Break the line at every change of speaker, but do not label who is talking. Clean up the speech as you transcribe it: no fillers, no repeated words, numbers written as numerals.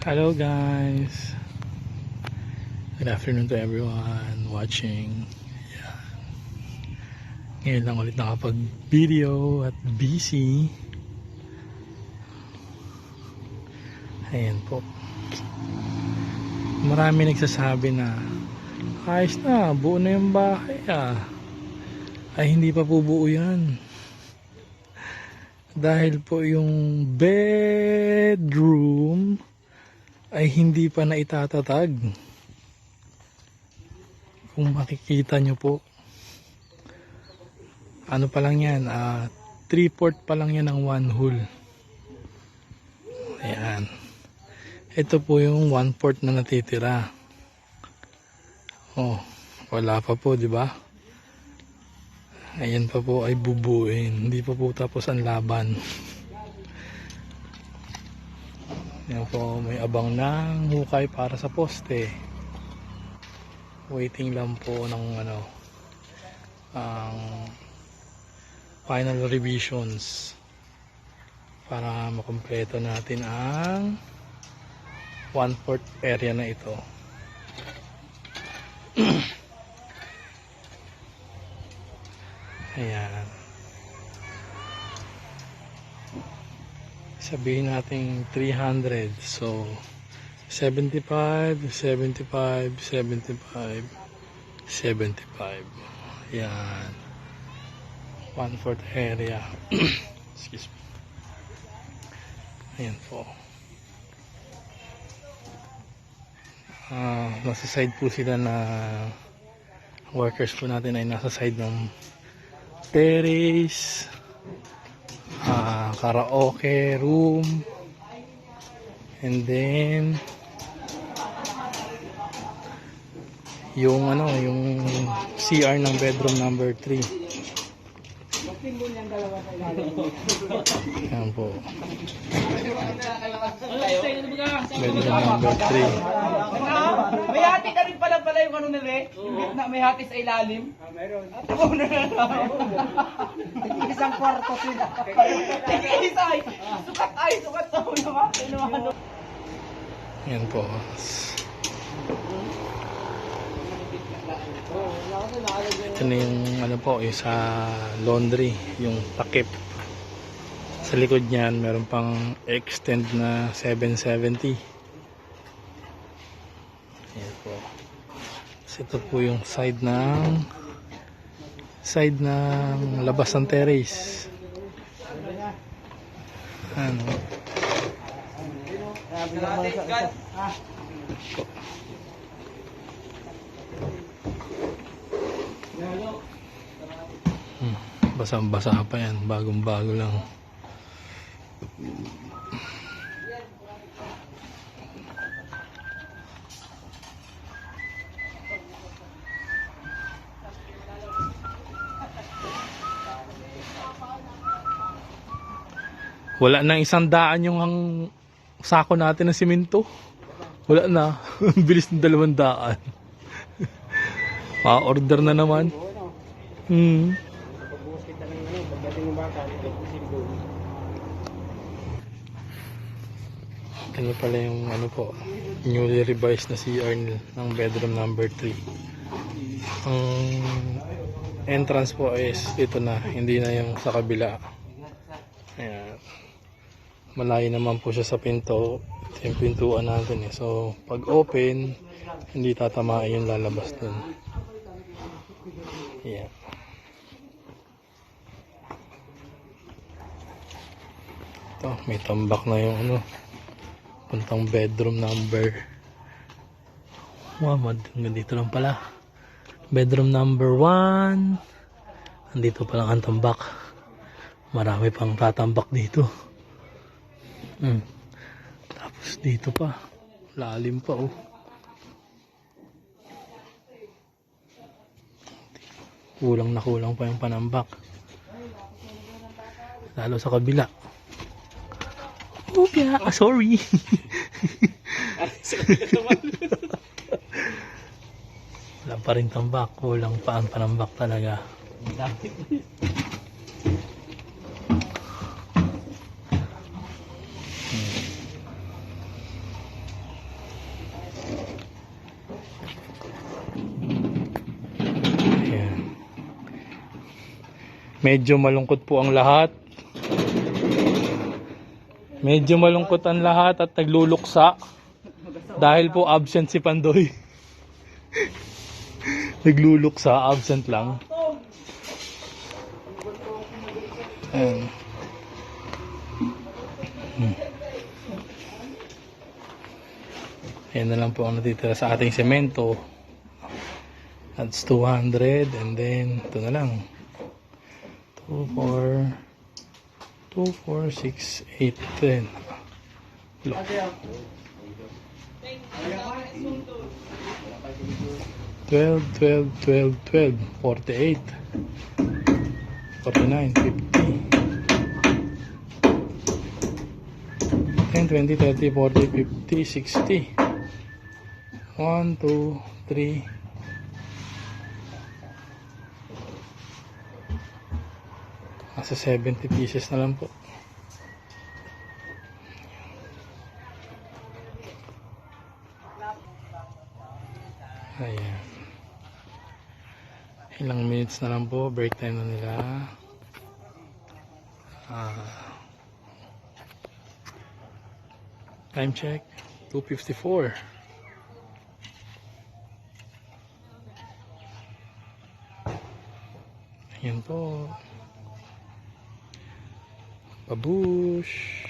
Hello guys, good afternoon to everyone watching. Ngayon lang ulit nakapag video at busy. Ayan po, marami nagsasabi na ayos na, buo na yung bahay ay hindi pa po buo yan, dahil po yung bedroom ay hindi pa na itatatag. Kung makikita nyo po, ano pa lang yan, 3/4 pa lang yan ng 1 hole. Ayan, ito po yung 1/4 na natitira. Oh, wala pa po, di ba? Ayan pa po ay bubuin, hindi pa po tapos ang laban. Yan po, may abang ng hukay para sa poste. Waiting lang po ng ang final revisions para makumpleto natin ang 1/4 area na ito. Ayan. Sabihin natin 300, so 75, 75, 75, 75. Yan, 1/4 area. Excuse me. Ayan po. Nasa side po sila na workers po natin ay nasa side ng terrace, karaoke room, and then yung yung CR ng bedroom number 3. Yan po, bedroom number 3.
May hati ka rin pala yung ano nila eh. Na may hati sa ilalim. Meron. At ako na isang kwarto sila. Isa ay. Sukat sa ulo.
Yan po. Ito na yung po, isa laundry, yung takip. Sa likod niyan, meron pang extend na 770. Ayan po. So, ito po yung side ng labas ng terrace. Ano? Basang-basa pa yan, bagong-bago lang. Wala nang 100 yung sako natin ng simento. Wala na. Bilis ng 200. Pa-order na naman. Ano pala yung po, newly revised na CR ng bedroom number 3. Ang entrance po is ito na, hindi na yung sa kabila. Ayan. Malayo naman po siya sa pinto. Ito yung pintuan natin eh. So pag open, hindi tatamaan yung lalabas dun. Ayan. Ito, may tambak na yung puntang bedroom number. Wow, hanggang dito lang pala. Bedroom number 1. Andito pa lang ang tambak. Marami pang tatambak dito. Tapos dito pa, lalim pa kulang na kulang pa yung panambak, lalo sa kabila. Sorry. Wala pa rin tambak, kulang pa ang panambak talaga. Medyo malungkot po ang lahat. Medyo malungkot ang lahat at nagluluksa. Dahil po absent si Pandoy. Nagluluksa, absent lang. Ayan. Ayan na lang po ang natitira sa ating semento. That's 200 and then ito na lang. 2, 4, 6, 8, 10. Look. 12, 12, 12, 12, 48, 49, 50, 10, 20, 30, 40, 50, 60. 1, 2, 3. Nasa 70 pieces na lang po. Ayan. Ilang minutes na lang po. Break time na nila. Time check. 2:54. Ayan po. Babush.